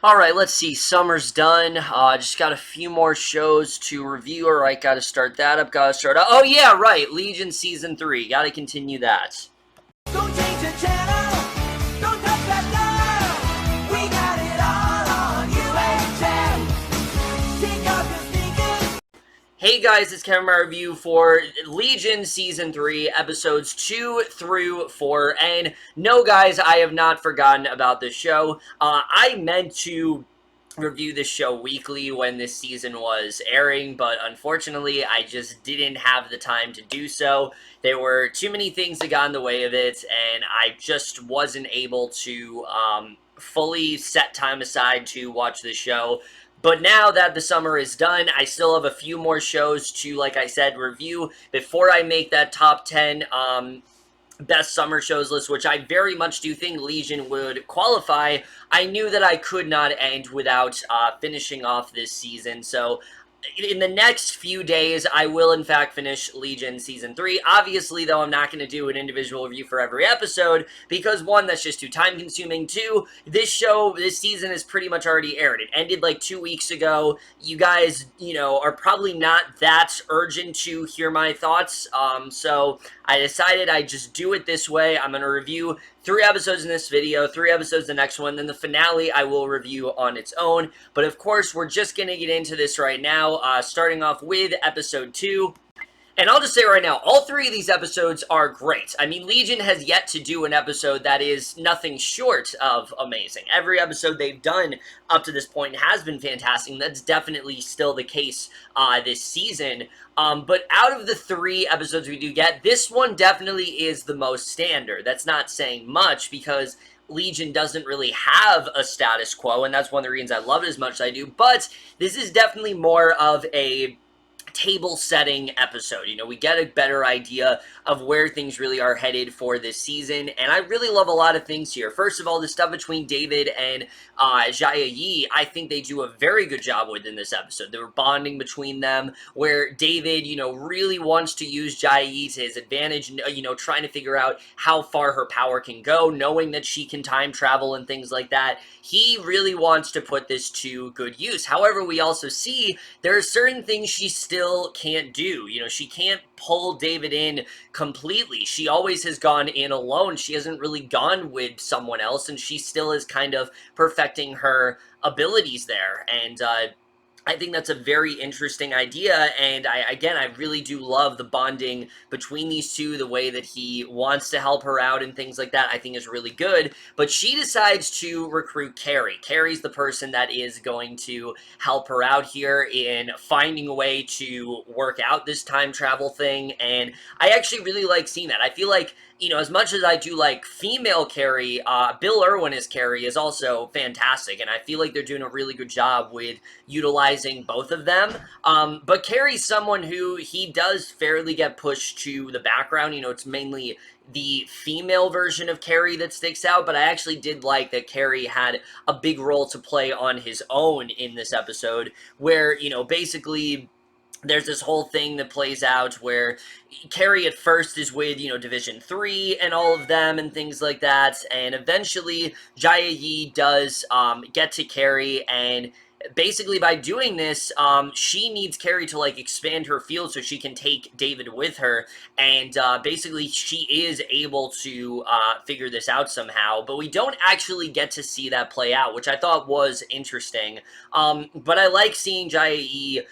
All right, let's see. Summer's done. Just got a few more shows to review. All right, got to start that up. Got to start up. Oh yeah, right. Legion season 3. Got to continue that. Don't change the channel. Don't touch that dial. We got it all on UHF. Take off your sneakers. Hey guys, it's Camera Review for Legion Season 3, Episodes 2 through 4, and no guys, I have not forgotten about this show. I meant to review this show weekly when this season was airing, but unfortunately I just didn't have the time to do so. There were too many things that got in the way of it, and I just wasn't able to fully set time aside to watch the show. But now that the summer is done, I still have a few more shows to, like I said, review before I make that top 10 best summer shows list, which I very much do think Legion would qualify. I knew that I could not end without finishing off this season, so in the next few days, I will in fact finish Legion Season 3. Obviously, though, I'm not going to do an individual review for every episode, because one, that's just too time-consuming. Two, this season is pretty much already aired. It ended like 2 weeks ago. You guys, are probably not that urgent to hear my thoughts, so I decided I'd just do it this way. I'm going to review 3 episodes in this video, 3 episodes the next one, then the finale I will review on its own. But of course, we're just going to get into this right now, starting off with episode 2. And I'll just say right now, all 3 of these episodes are great. I mean, Legion has yet to do an episode that is nothing short of amazing. Every episode they've done up to this point has been fantastic, and that's definitely still the case this season. But out of the 3 episodes we do get, this one definitely is the most standard. That's not saying much, because Legion doesn't really have a status quo, and that's one of the reasons I love it as much as I do. But this is definitely more of a table-setting episode. We get a better idea of where things really are headed for this season, and I really love a lot of things here. First of all, the stuff between David and Jia, I think they do a very good job with in this episode. They were bonding between them, where David, really wants to use Jia to his advantage, trying to figure out how far her power can go, knowing that she can time travel and things like that. He really wants to put this to good use. However, we also see there are certain things she still can't do. She can't pull David in completely. She always has gone in alone. She hasn't really gone with someone else, and she still is kind of perfecting her abilities there. And I think that's a very interesting idea, and I really do love the bonding between these two, the way that he wants to help her out and things like that, I think is really good. But she decides to recruit Carrie. Carrie's the person that is going to help her out here in finding a way to work out this time travel thing, and I actually really like seeing that. I feel like, as much as I do like female Carrie, Bill Irwin as Carrie is also fantastic, and I feel like they're doing a really good job with utilizing both of them. But Carrie's someone who he does fairly get pushed to the background. It's mainly the female version of Carrie that sticks out, but I actually did like that Carrie had a big role to play on his own in this episode, where, basically there's this whole thing that plays out where Carrie at first is with, Division 3 and all of them and things like that, and eventually Jia does get to Carrie, and basically by doing this, she needs Carrie to, expand her field so she can take David with her, and basically she is able to figure this out somehow, but we don't actually get to see that play out, which I thought was interesting. But I like seeing Jia,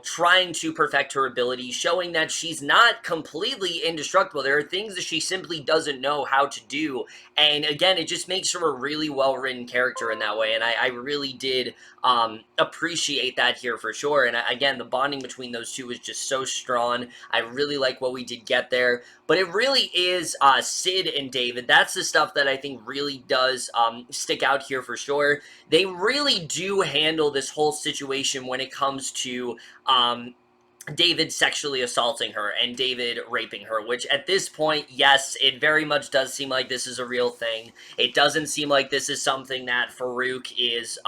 trying to perfect her ability, showing that she's not completely indestructible. There are things that she simply doesn't know how to do, and again, it just makes her a really well-written character in that way, and I really did appreciate that here for sure. And again, the bonding between those two is just so strong. I really like what we did get there, but it really is Sid and David. That's the stuff that I think really does stick out here for sure. They really do handle this whole situation when it comes to David sexually assaulting her and David raping her, which at this point, yes, it very much does seem like this is a real thing. It doesn't seem like this is something that Farouk is,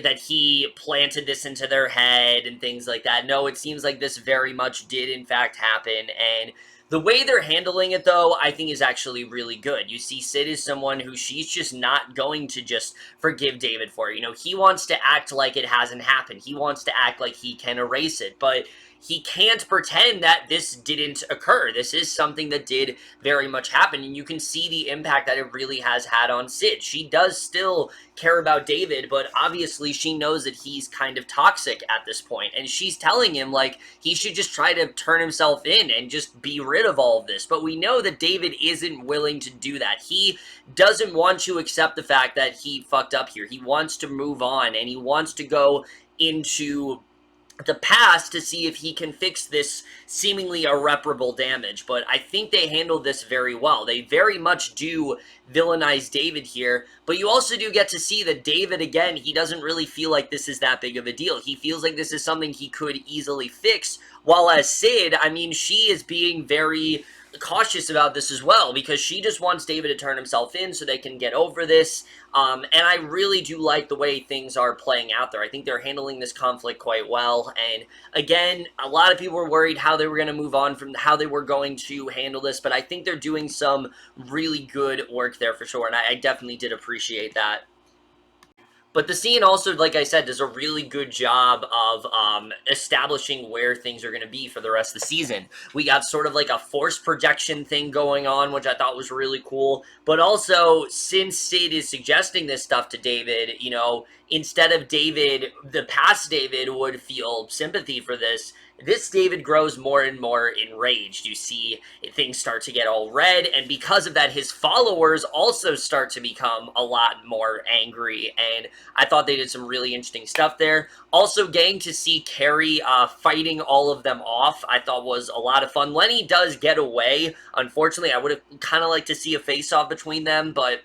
that he planted this into their head and things like that. No, it seems like this very much did in fact happen, and The way they're handling it, though, I think is actually really good. You see, Sid is someone who she's just not going to just forgive David for. He wants to act like it hasn't happened. He wants to act like he can erase it, but he can't pretend that this didn't occur. This is something that did very much happen, and you can see the impact that it really has had on Sid. She does still care about David, but obviously she knows that he's kind of toxic at this point, and she's telling him, like, he should just try to turn himself in and just be rid of all of this. But we know that David isn't willing to do that. He doesn't want to accept the fact that he fucked up here. He wants to move on, and he wants to go into the past to see if he can fix this seemingly irreparable damage. But I think they handled this very well. They very much do villainize David here, but you also do get to see that David, again, he doesn't really feel like this is that big of a deal. He feels like this is something he could easily fix, while as Sid, I mean, she is being very cautious about this as well, because she just wants David to turn himself in so they can get over this. And I really do like the way things are playing out there. I think they're handling this conflict quite well. And again, a lot of people were worried how they were going to move on from how they were going to handle this, but I think they're doing some really good work there for sure. And I definitely did appreciate that. But the scene also, like I said, does a really good job of establishing where things are going to be for the rest of the season. We got sort of like a force projection thing going on, which I thought was really cool. But also, since Sid is suggesting this stuff to David, instead of David, the past David would feel sympathy for this David grows more and more enraged. You see things start to get all red, and because of that, his followers also start to become a lot more angry, and I thought they did some really interesting stuff there. Also, getting to see Carrie fighting all of them off, I thought was a lot of fun. Lenny does get away. Unfortunately, I would have kind of liked to see a face-off between them, but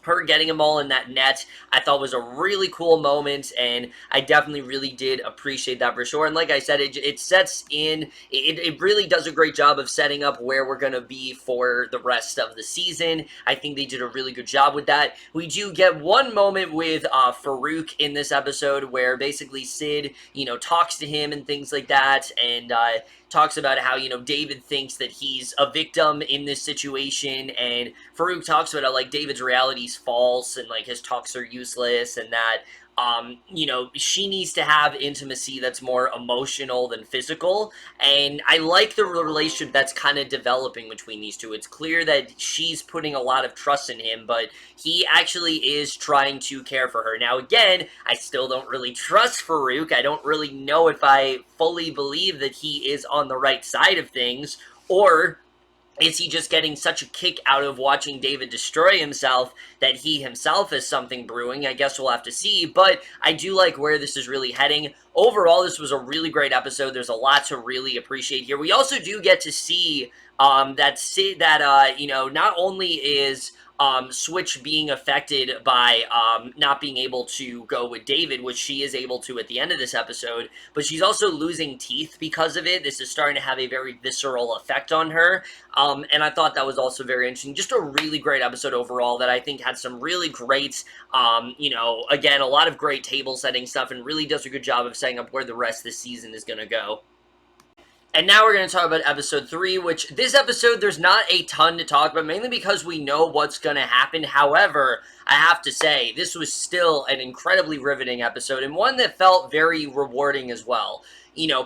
her getting them all in that net, I thought was a really cool moment, and I definitely really did appreciate that for sure. And like I said, it sets in, it really does a great job of setting up where we're going to be for the rest of the season. I think they did a really good job with that. We do get one moment with Farouk in this episode where basically Sid, talks to him and things like that, and talks about how, David thinks that he's a victim in this situation, and Farouk talks about how, like, David's reality is false, and, like, his talks are useless, and that, she needs to have intimacy that's more emotional than physical, and I like the relationship that's kind of developing between these two. It's clear that she's putting a lot of trust in him, but he actually is trying to care for her. Now, again, I still don't really trust Farouk. I don't really know if I fully believe that he is on the right side of things, or is he just getting such a kick out of watching David destroy himself that he himself has something brewing? I guess we'll have to see, but I do like where this is really heading. Overall, this was a really great episode. There's a lot to really appreciate here. We also do get to see not only is Switch being affected by not being able to go with David, which she is able to at the end of this episode, but she's also losing teeth because of it. This is starting to have a very visceral effect on her, and I thought that was also very interesting. Just a really great episode overall that I think had some really great, again, a lot of great table setting stuff, and really does a good job of setting up where the rest of the season is going to go. And now we're going to talk about episode 3, which this episode, there's not a ton to talk about, mainly because we know what's going to happen. However, I have to say, this was still an incredibly riveting episode, and one that felt very rewarding as well.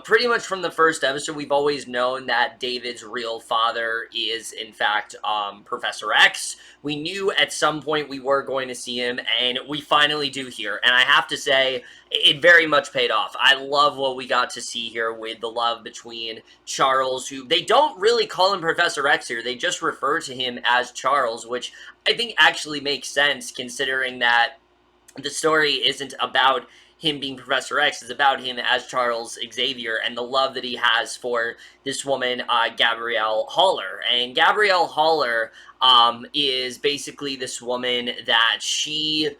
Pretty much from the first episode, we've always known that David's real father is, in fact, Professor X. We knew at some point we were going to see him, and we finally do here. And I have to say, it very much paid off. I love what we got to see here with the love between Charles, who they don't really call him Professor X here. They just refer to him as Charles, which I think actually makes sense, considering that the story isn't about him being Professor X, is about him as Charles Xavier and the love that he has for this woman, Gabrielle Haller. And Gabrielle Haller is basically this woman that she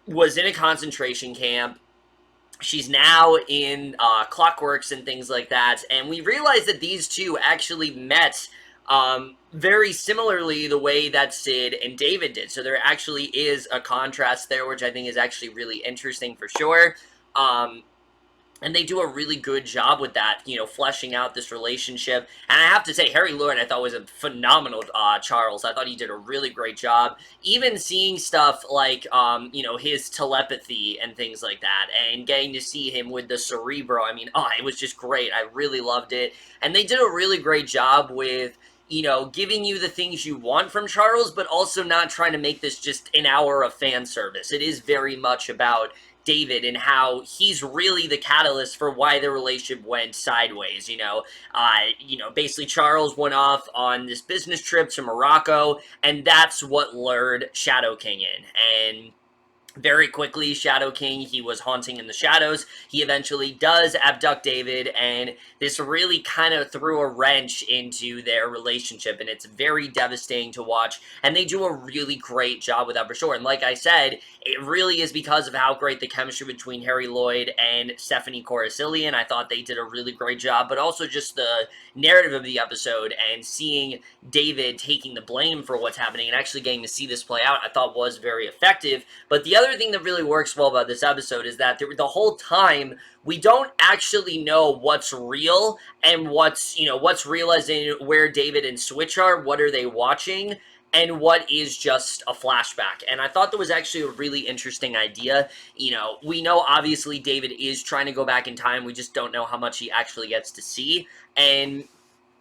was in a concentration camp. She's now in Clockworks and things like that, and we realize that these two actually met very similarly the way that Sid and David did. So there actually is a contrast there, which I think is actually really interesting for sure. And they do a really good job with that, fleshing out this relationship. And I have to say, Harry Lloyd, I thought was a phenomenal Charles. I thought he did a really great job. Even seeing stuff like, his telepathy and things like that, and getting to see him with the Cerebro. I mean, it was just great. I really loved it. And they did a really great job with, giving you the things you want from Charles, but also not trying to make this just an hour of fan service. It is very much about David and how he's really the catalyst for why the relationship went sideways. Basically Charles went off on this business trip to Morocco, and that's what lured Shadow King in. And very quickly, Shadow King, he was haunting in the shadows. He eventually does abduct David, and this really kind of threw a wrench into their relationship, and it's very devastating to watch, and they do a really great job with that for sure. And like I said, it really is because of how great the chemistry between Harry Lloyd and Stephanie Coruscant. I thought they did a really great job, but also just the narrative of the episode and seeing David taking the blame for what's happening and actually getting to see this play out, I thought was very effective. But the other thing that really works well about this episode is that the whole time we don't actually know what's real and what's real as in where David and Switch are, what are they watching, and what is just a flashback. And I thought that was actually a really interesting idea. We know obviously David is trying to go back in time, we just don't know how much he actually gets to see. And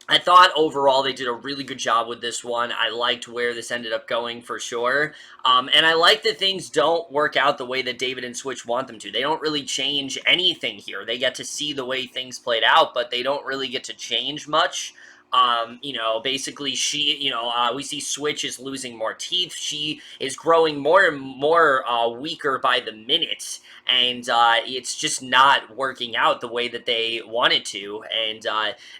I thought overall they did a really good job with this one. I liked where this ended up going for sure. And I like that things don't work out the way that David and Switch want them to. They don't really change anything here. They get to see the way things played out, but they don't really get to change much. Basically we see Switch is losing more teeth. She is growing more and more weaker by the minute. And it's just not working out the way that they wanted to, and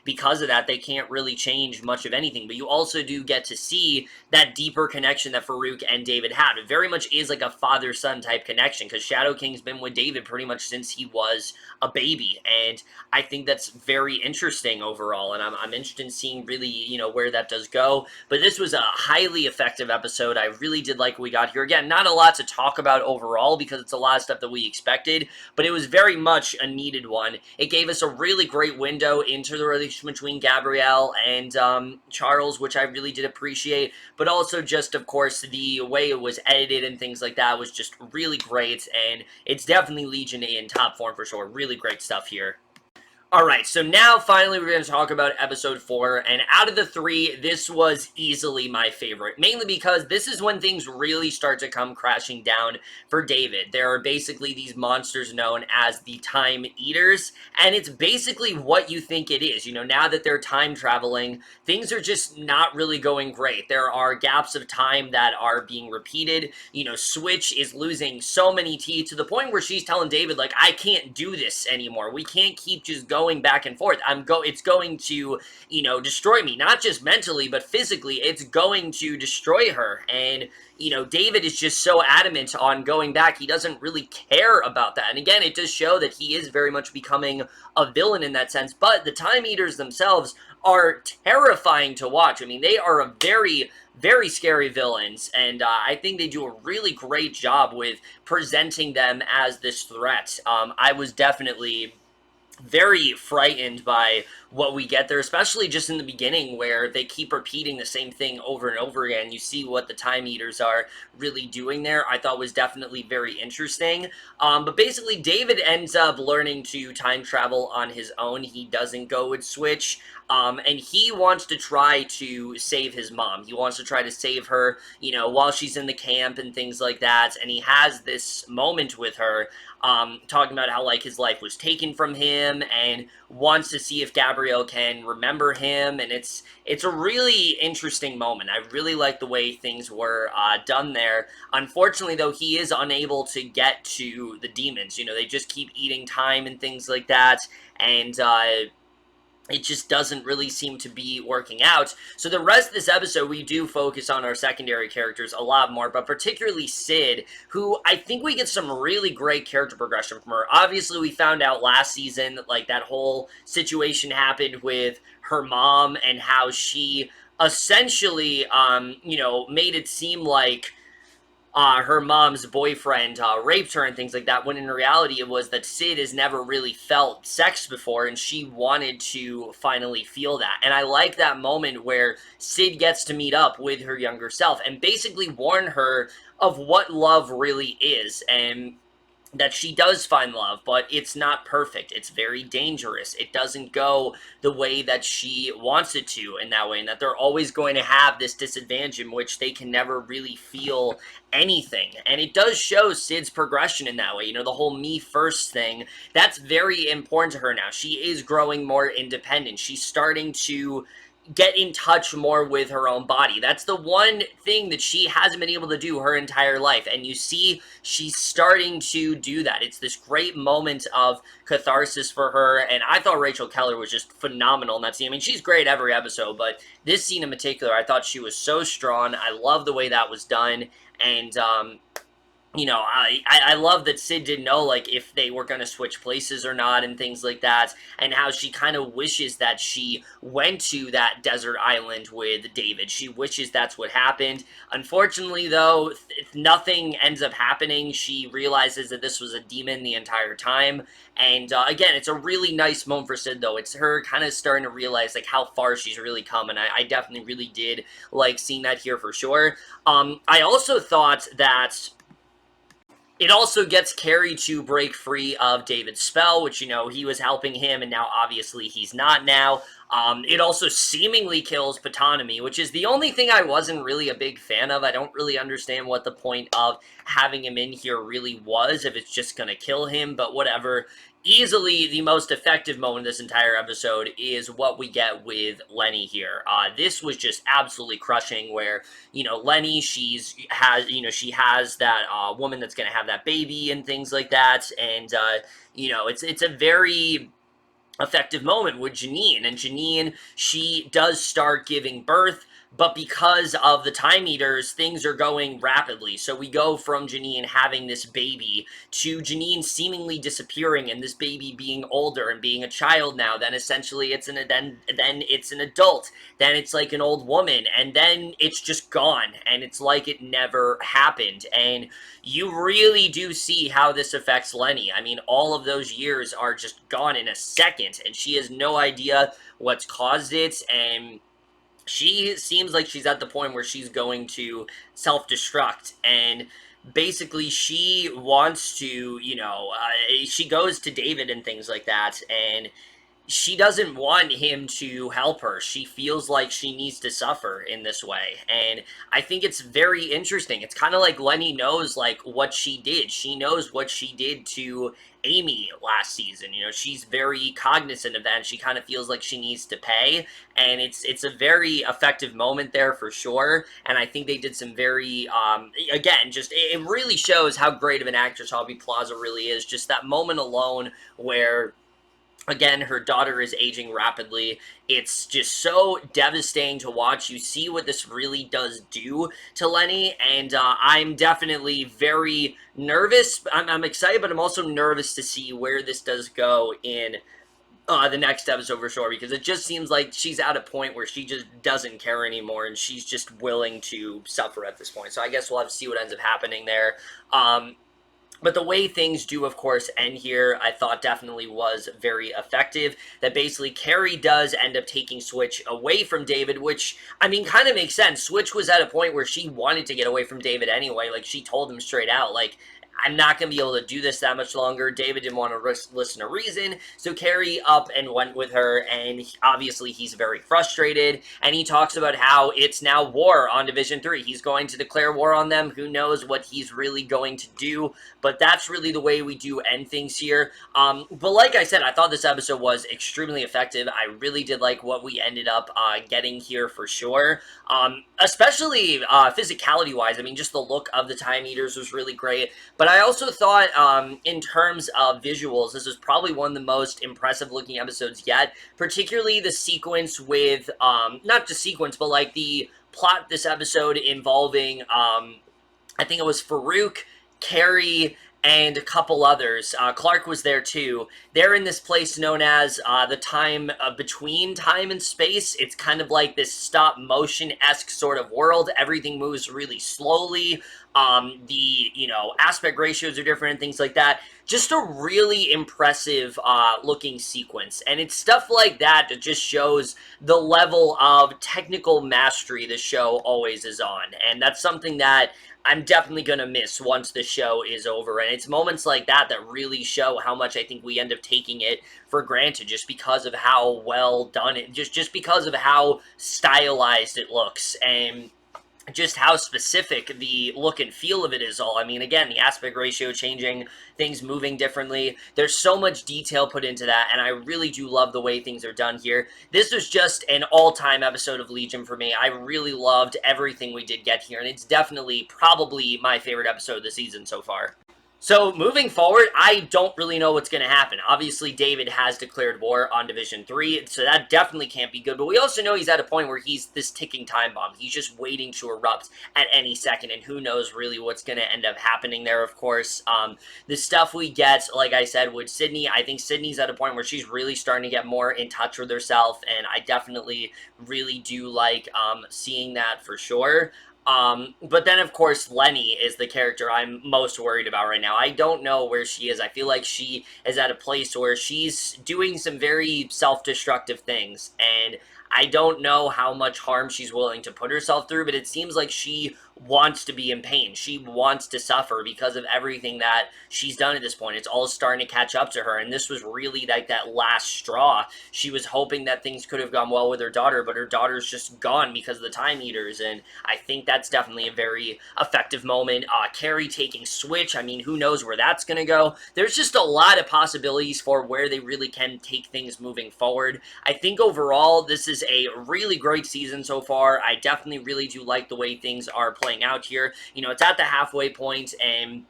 because of that, they can't really change much of anything. But you also do get to see that deeper connection that Farouk and David had. It very much is like a father-son type connection, because Shadow King's been with David pretty much since he was a baby, and I think that's very interesting overall, and I'm interested in seeing really, where that does go. But this was a highly effective episode. I really did like what we got here. Again, not a lot to talk about overall, because it's a lot of stuff that we expected, but it was very much a needed one. It gave us a really great window into the relationship between Gabrielle and Charles, which I really did appreciate, but also just, of course, the way it was edited and things like that was just really great, and it's definitely Legion in top form for sure. Really great stuff here. Alright, so now finally we're going to talk about episode 4, and out of the 3, this was easily my favorite, mainly because this is when things really start to come crashing down for David. There are basically these monsters known as the Time Eaters, and it's basically what you think it is. Now that they're time traveling, things are just not really going great. There are gaps of time that are being repeated. Switch is losing so many teeth to the point where she's telling David, like, I can't do this anymore. We can't keep just going back and forth. It's going to, destroy me, not just mentally, but physically. It's going to destroy her. And, David is just so adamant on going back. He doesn't really care about that. And again, it does show that he is very much becoming a villain in that sense. But the Time Eaters themselves are terrifying to watch. I mean, they are a very, very scary villains, and I think they do a really great job with presenting them as this threat. I was definitely very frightened by what we get there, especially just in the beginning where they keep repeating the same thing over and over again. You see what the Time Eaters are really doing there. I thought was definitely very interesting. But basically, David ends up learning to time travel on his own. He doesn't go with Switch. And he wants to try to save his mom. He wants to try to save her, while she's in the camp and things like that. And he has this moment with her, talking about how, like, his life was taken from him and wants to see if Gabrielle can remember him. And it's a really interesting moment. I really like the way things were done there. Unfortunately, though, he is unable to get to the demons. They just keep eating time and things like that. And, it just doesn't really seem to be working out. So the rest of this episode, we do focus on our secondary characters a lot more, but particularly Sid, who I think we get some really great character progression from her. Obviously, we found out last season that, like, that whole situation happened with her mom and how she essentially, made it seem like her mom's boyfriend raped her and things like that, when in reality it was that Sid has never really felt sex before, and she wanted to finally feel that. And I like that moment where Sid gets to meet up with her younger self and basically warn her of what love really is, and that she does find love, but it's not perfect. It's very dangerous. It doesn't go the way that she wants it to in that way, and that they're always going to have this disadvantage in which they can never really feel anything. And it does show Sid's progression in that way. You know, the whole me first thing, that's very important to her now. She is growing more independent. She's starting to get in touch more with her own body. That's the one thing that she hasn't been able to do her entire life, and you see she's starting to do that. It's this great moment of catharsis for her, and I thought Rachel Keller was just phenomenal in that scene. I mean, she's great every episode, but this scene in particular, I thought she was so strong. I love the way that was done, and you know, I love that Sid didn't know, like, if they were going to switch places or not and things like that, and how she kind of wishes that she went to that desert island with David. She wishes that's what happened. Unfortunately, though, nothing ends up happening. She realizes that this was a demon the entire time, and again, it's a really nice moment for Sid, though. It's her kind of starting to realize, like, how far she's really come, and I definitely really did like seeing that here for sure. I also thought that it also gets Carrie to break free of David's spell, which, you know, he was helping him, and now obviously he's not now. It also seemingly kills Ptonomy, which is the only thing I wasn't really a big fan of. I don't really understand what the point of having him in here really was, if it's just gonna kill him, but whatever. Easily the most effective moment of this entire episode is what we get with Lenny here. This was just absolutely crushing, where, you know, Lenny, she has that woman that's going to have that baby and things like that, and you know, it's a very effective moment with Janine, and Janine, she does start giving birth, but because of the time eaters, things are going rapidly. So we go from Janine having this baby to Janine seemingly disappearing, and this baby being older and being a child now. Then essentially then it's an adult. Then it's like an old woman, and then it's just gone, and it's like it never happened. And you really do see how this affects Lenny. I mean, all of those years are just gone in a second, and she has no idea what's caused it, and she seems like she's at the point where she's going to self-destruct, and basically she wants to, you know, she goes to David and things like that, and she doesn't want him to help her. She feels like she needs to suffer in this way. And I think it's very interesting. It's kind of like Lenny knows, like, what she did. She knows what she did to Amy last season. You know, she's very cognizant of that, and she kind of feels like she needs to pay. And it's a very effective moment there for sure. And I think they did some very, again, just, it really shows how great of an actress Aubrey Plaza really is. Just that moment alone where, again, her daughter is aging rapidly. It's just so devastating to watch. You see what this really does do to Lenny, and I'm definitely very nervous. I'm excited, but I'm also nervous to see where this does go in the next episode for sure, because it just seems like she's at a point where she just doesn't care anymore, and she's just willing to suffer at this point. So I guess we'll have to see what ends up happening there. But the way things do, of course, end here, I thought definitely was very effective. That basically Carrie does end up taking Switch away from David, which, I mean, kind of makes sense. Switch was at a point where she wanted to get away from David anyway. Like, she told him straight out, like, I'm not going to be able to do this that much longer. David didn't want to listen to reason, so Carrie up and went with her, and obviously he's very frustrated, and he talks about how it's now war on Division 3. He's going to declare war on them. Who knows what he's really going to do, but that's really the way we do end things here. But like I said, I thought this episode was extremely effective. I really did like what we ended up getting here for sure, especially physicality-wise. I mean, just the look of the Time Eaters was really great, but I also thought, in terms of visuals, this was probably one of the most impressive-looking episodes yet, particularly the sequence with, not just sequence, but, like, the plot this episode involving, I think it was Farouk, Carrie, and a couple others. Clark was there too. They're in this place known as the time between time and space. It's kind of like this stop motion-esque sort of world. Everything moves really slowly. The, aspect ratios are different and things like that. Just a really impressive looking sequence. And it's stuff like that that just shows the level of technical mastery the show always is on. And that's something that I'm definitely going to miss once the show is over. And it's moments like that that really show how much I think we end up taking it for granted just because of how well done it, just because of how stylized it looks. And just how specific the look and feel of it is all. I mean, again, the aspect ratio changing, things moving differently. There's so much detail put into that, and I really do love the way things are done here. This was just an all-time episode of Legion for me. I really loved everything we did get here, and it's definitely probably my favorite episode of the season so far. So, moving forward, I don't really know what's going to happen. Obviously, David has declared war on Division 3, so that definitely can't be good. But we also know he's at a point where he's this ticking time bomb. He's just waiting to erupt at any second, and who knows really what's going to end up happening there, of course. The stuff we get, like I said, with Sydney, I think Sydney's at a point where she's really starting to get more in touch with herself, and I definitely really do like seeing that for sure. But then, of course, Lenny is the character I'm most worried about right now. I don't know where she is. I feel like she is at a place where she's doing some very self-destructive things, and I don't know how much harm she's willing to put herself through, but it seems like she wants to be in pain. She wants to suffer because of everything that she's done at this point. It's all starting to catch up to her, and this was really like that last straw. She was hoping that things could have gone well with her daughter, but her daughter's just gone because of the Time Eaters, and I think that's definitely a very effective moment. Carrie taking Switch, I mean, who knows where that's going to go. There's just a lot of possibilities for where they really can take things moving forward. I think overall, this is a really great season so far. I definitely really do like the way things are playing out here. It's at the halfway point, and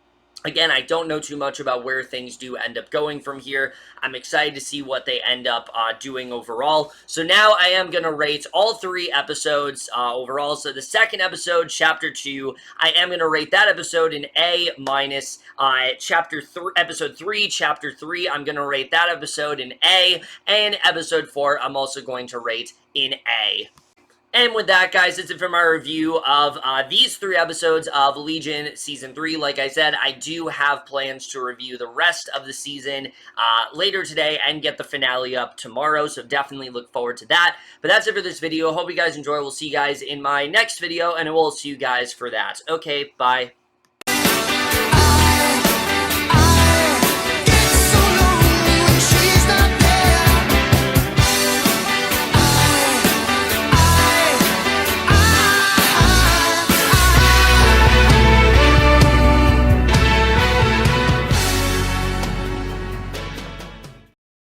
again, I don't know too much about where things do end up going from here. I'm excited to see what they end up doing overall. So now I am going to rate all 3 episodes overall. So the second episode, Chapter 2, I am going to rate that episode an A minus. Episode 3, Chapter 3, I'm going to rate that episode an A. And Episode 4, I'm also going to rate in A. And with that, guys, that's it for my review of these 3 episodes of Legion Season 3. Like I said, I do have plans to review the rest of the season later today and get the finale up tomorrow, so definitely look forward to that. But that's it for this video. Hope you guys enjoy. We'll see you guys in my next video, and I will see you guys for that. Okay, bye.